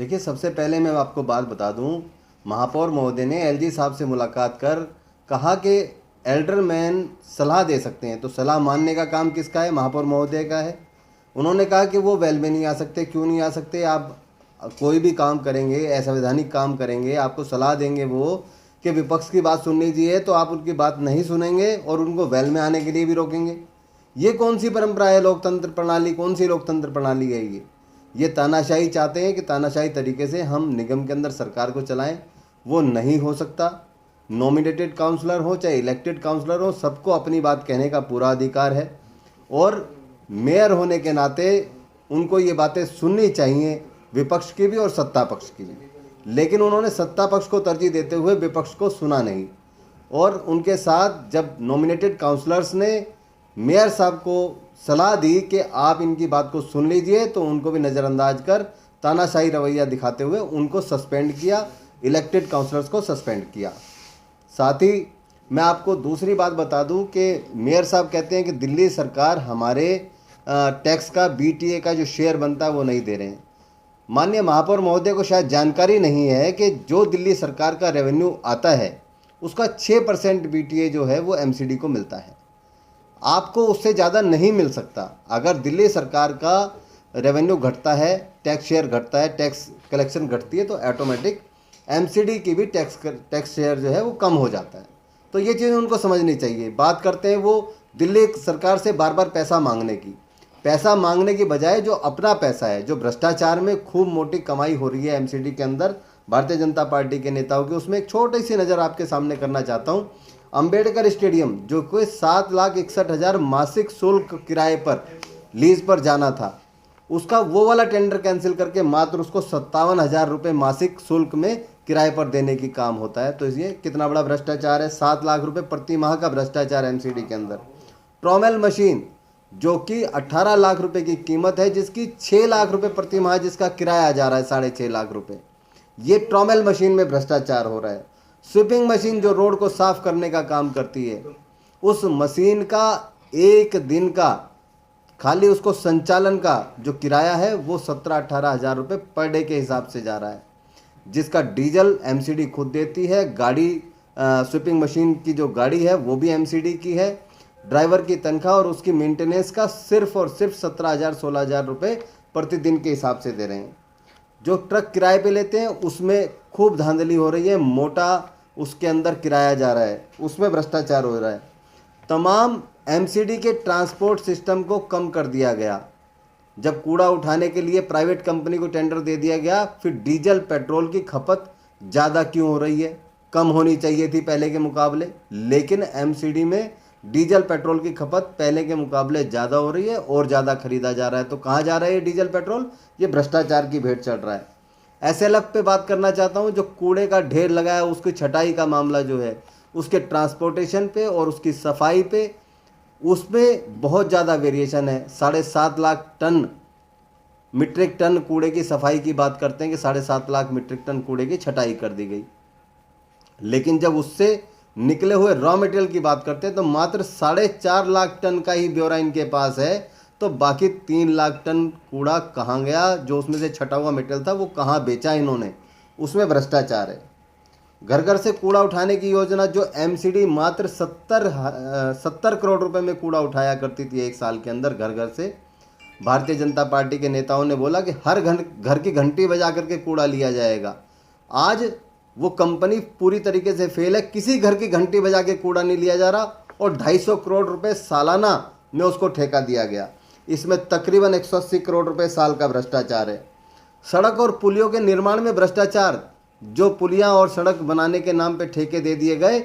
देखिए, सबसे पहले मैं आपको बात बता दूं, महापौर महोदय ने एलजी साहब से मुलाकात कर कहा कि एल्डरमैन सलाह दे सकते हैं, तो सलाह मानने का काम किसका है? महापौर महोदय का है। उन्होंने कहा कि वो वेल में नहीं आ सकते। क्यों नहीं आ सकते? आप कोई भी काम करेंगे, असंवैधानिक काम करेंगे, आपको सलाह देंगे वो कि विपक्ष की बात सुननी चाहिए, तो आप उनकी बात नहीं सुनेंगे और उनको वेल में आने के लिए भी रोकेंगे। ये कौन सी परंपरा है? लोकतंत्र प्रणाली कौन सी लोकतंत्र प्रणाली है ये तानाशाही चाहते हैं कि तानाशाही तरीके से हम निगम के अंदर सरकार को चलाएं। वो नहीं हो सकता। नॉमिनेटेड काउंसलर हो चाहे इलेक्टेड काउंसलर हो, सबको अपनी बात कहने का पूरा अधिकार है और मेयर होने के नाते उनको ये बातें सुननी चाहिए, विपक्ष की भी और सत्ता पक्ष की भी। लेकिन उन्होंने सत्ता पक्ष को तरजीह देते हुए विपक्ष को सुना नहीं और उनके साथ जब नॉमिनेटेड काउंसलर्स ने मेयर साहब को सलाह दी कि आप इनकी बात को सुन लीजिए, तो उनको भी नज़रअंदाज कर तानाशाही रवैया दिखाते हुए उनको सस्पेंड किया, इलेक्टेड काउंसलर्स को सस्पेंड किया। साथ ही मैं आपको दूसरी बात बता दूं कि मेयर साहब कहते हैं कि दिल्ली सरकार हमारे टैक्स का, बीटीए का जो शेयर बनता है वो नहीं दे रहे हैं। माननीय महापौर महोदय को शायद जानकारी नहीं है कि जो दिल्ली सरकार का रेवेन्यू आता है उसका 6% बीटीए जो है वो एमसीडी को मिलता है। आपको उससे ज़्यादा नहीं मिल सकता। अगर दिल्ली सरकार का रेवेन्यू घटता है, टैक्स शेयर घटता है, टैक्स कलेक्शन घटती है, तो ऑटोमेटिक एमसीडी की भी टैक्स शेयर जो है वो कम हो जाता है। तो ये चीज़ उनको समझनी चाहिए। बात करते हैं वो दिल्ली सरकार से बार बार पैसा मांगने की बजाय जो अपना पैसा है, जो भ्रष्टाचार में खूब मोटी कमाई हो रही है एमसीडी के अंदर भारतीय जनता पार्टी के नेताओं की, उसमें एक छोटी सी नज़र आपके सामने करना चाहता हूँ। अंबेडकर स्टेडियम जो कोई 7,61,000 मासिक शुल्क किराए पर लीज पर जाना था, उसका वो वाला टेंडर कैंसिल करके मात्र उसको 57,000 रुपये मासिक शुल्क में किराए पर देने की काम होता है। तो इसलिए कितना बड़ा भ्रष्टाचार है। 7 लाख रुपये प्रति माह का भ्रष्टाचार एमसीडी के अंदर। ट्रॉमेल मशीन जो कि 18 लाख रुपए की कीमत है, जिसकी 6 लाख रुपए प्रति माह जिसका किराया जा रहा है 6.5 लाख रुपए, ये ट्रॉमेल मशीन में भ्रष्टाचार हो रहा है। स्वीपिंग मशीन जो रोड को साफ करने का काम करती है, उस मशीन का एक दिन का खाली उसको संचालन का जो किराया है वो 17-18 हज़ार रुपये पर डे के हिसाब से जा रहा है, जिसका डीजल एमसीडी खुद देती है। गाड़ी स्वीपिंग मशीन की जो गाड़ी है वो भी एमसीडी की है। ड्राइवर की तनख्वाह और उसकी मेंटेनेंस का सिर्फ और सिर्फ 17,000-16,000 रुपये प्रतिदिन के हिसाब से दे रहे हैं। जो ट्रक किराए पे लेते हैं उसमें खूब धांधली हो रही है, मोटा उसके अंदर किराया जा रहा है, उसमें भ्रष्टाचार हो रहा है। तमाम एमसीडी के ट्रांसपोर्ट सिस्टम को कम कर दिया गया। जब कूड़ा उठाने के लिए प्राइवेट कंपनी को टेंडर दे दिया गया, फिर डीजल पेट्रोल की खपत ज़्यादा क्यों हो रही है? कम होनी चाहिए थी पहले के मुकाबले, लेकिन एमसीडी में डीजल पेट्रोल की खपत पहले के मुकाबले ज़्यादा हो रही है और ज़्यादा खरीदा जा रहा है। तो कहाँ जा रहा है ये डीजल पेट्रोल? ये भ्रष्टाचार की भेंट चढ़ रहा है। एसएलएफ पे बात करना चाहता हूँ। जो कूड़े का ढेर लगा है उसकी छटाई का मामला जो है, उसके ट्रांसपोर्टेशन पे और उसकी सफाई पे, उसमें बहुत ज़्यादा वेरिएशन है। 7.5 लाख टन मीट्रिक टन कूड़े की सफाई की बात करते हैं कि 7.5 लाख मीट्रिक टन कूड़े की छटाई कर दी गई, लेकिन जब उससे निकले हुए रॉ मटेरियल की बात करते हैं तो मात्र 4.5 लाख टन का ही ब्यौरा इनके पास है। तो बाकी 3 लाख टन कूड़ा कहाँ गया? जो उसमें से छटा हुआ मटेरियल था वो कहाँ बेचा इन्होंने? उसमें भ्रष्टाचार है। घर घर से कूड़ा उठाने की योजना जो एमसीडी मात्र 70 करोड़ रुपए में कूड़ा उठाया करती थी एक साल के अंदर घर घर से, भारतीय जनता पार्टी के नेताओं ने बोला कि हर घर की घंटी बजा करके कूड़ा लिया जाएगा। आज वो कंपनी पूरी तरीके से फेल है। किसी घर की घंटी बजा के कूड़ा नहीं लिया जा रहा और 250 करोड़ रुपए सालाना में उसको ठेका दिया गया। इसमें तकरीबन 180 करोड़ रुपए साल का भ्रष्टाचार है। सड़क और पुलियों के निर्माण में भ्रष्टाचार। जो पुलियां और सड़क बनाने के नाम पे ठेके दे दिए गए,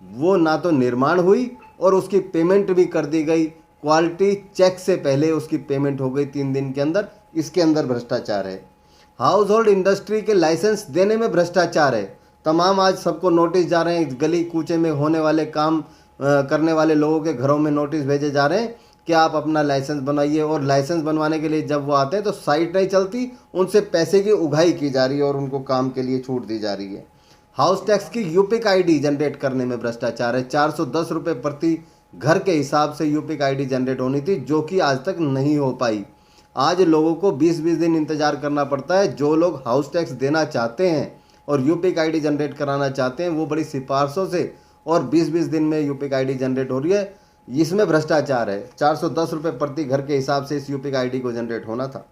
वो ना तो निर्माण हुई और उसकी पेमेंट भी कर दी गई। क्वालिटी चेक से पहले उसकी पेमेंट हो गई 3 दिन के अंदर। इसके अंदर भ्रष्टाचार है। हाउस होल्ड इंडस्ट्री के लाइसेंस देने में भ्रष्टाचार है। तमाम आज सबको नोटिस जा रहे हैं। गली कूचे में होने वाले काम करने वाले लोगों के घरों में नोटिस भेजे जा रहे हैं कि आप अपना लाइसेंस बनवाइए, और लाइसेंस बनवाने के लिए जब वो आते हैं तो साइट नहीं चलती, उनसे पैसे की उगाही की जा रही है और उनको काम के लिए छूट दी जा रही है। हाउस टैक्स की यूपिक आईडी जनरेट करने में भ्रष्टाचार है। 410 रुपये प्रति घर के हिसाब से यूपिक आईडी जनरेट होनी थी, जो कि आज तक नहीं हो पाई। आज लोगों को 20-20 दिन इंतजार करना पड़ता है। जो लोग हाउस टैक्स देना चाहते हैं और यूपी का आईडी जनरेट कराना चाहते हैं वो बड़ी सिफारिशों से और 20-20 दिन में यूपी का आईडी जनरेट हो रही है। इसमें भ्रष्टाचार है। 410 रुपये प्रति घर के हिसाब से इस यूपी का आईडी को जनरेट होना था।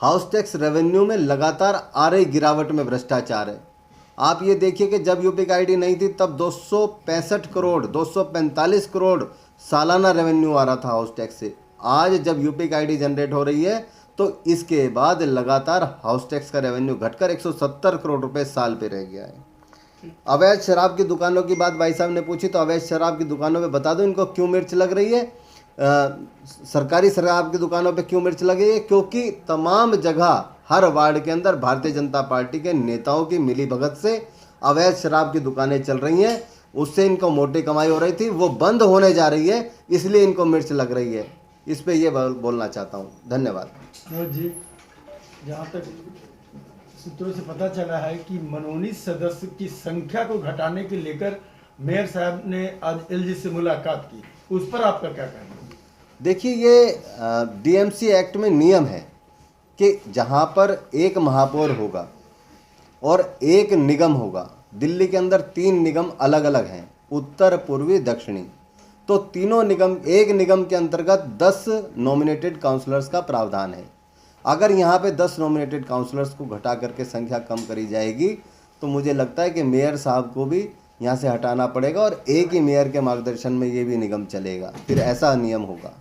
हाउस टैक्स रेवेन्यू में लगातार आ रही गिरावट में भ्रष्टाचार है। आप ये देखिए कि जब यूपी का आईडी नहीं थी तब 265 करोड़ 245 करोड़ सालाना रेवेन्यू आ रहा था हाउस टैक्स से। आज जब यूपी का आईडी जनरेट हो रही है तो इसके बाद लगातार हाउस टैक्स का रेवेन्यू घटकर 170 करोड़ रुपए साल पे रह गया है। अवैध शराब की दुकानों की बात भाई साहब ने पूछी, तो अवैध शराब की दुकानों पे बता दो इनको क्यों मिर्च लग रही है। सरकारी शराब की दुकानों पे क्यों मिर्च लगी है? क्योंकि तमाम जगह हर वार्ड के अंदर भारतीय जनता पार्टी के नेताओं की मिलीभगत से अवैध शराब की दुकानें चल रही हैं। उससे इनको मोटी कमाई हो रही थी, वो बंद होने जा रही है, इसलिए इनको मिर्च लग रही है। इस पे ये बोलना चाहता हूँ। धन्यवाद। जी, जहाँ तक सूत्रों से पता चला है कि मनोनीत सदस्य की संख्या को घटाने के लेकर मेयर साहब ने आज एलजी से मुलाकात की, उस पर आपका क्या कहना है? देखिए, ये डीएमसी एक्ट में नियम है कि जहाँ पर एक महापौर होगा और एक निगम होगा, दिल्ली के अंदर 3 निगम अलग अलग हैं, उत्तर, पूर्वी, दक्षिणी। तो तीनों निगम, एक निगम के अंतर्गत 10 नॉमिनेटेड काउंसलर्स का प्रावधान है। अगर यहाँ पे 10 नॉमिनेटेड काउंसलर्स को घटा करके संख्या कम करी जाएगी तो मुझे लगता है कि मेयर साहब को भी यहाँ से हटाना पड़ेगा और एक ही मेयर के मार्गदर्शन में ये भी निगम चलेगा, फिर ऐसा नियम होगा।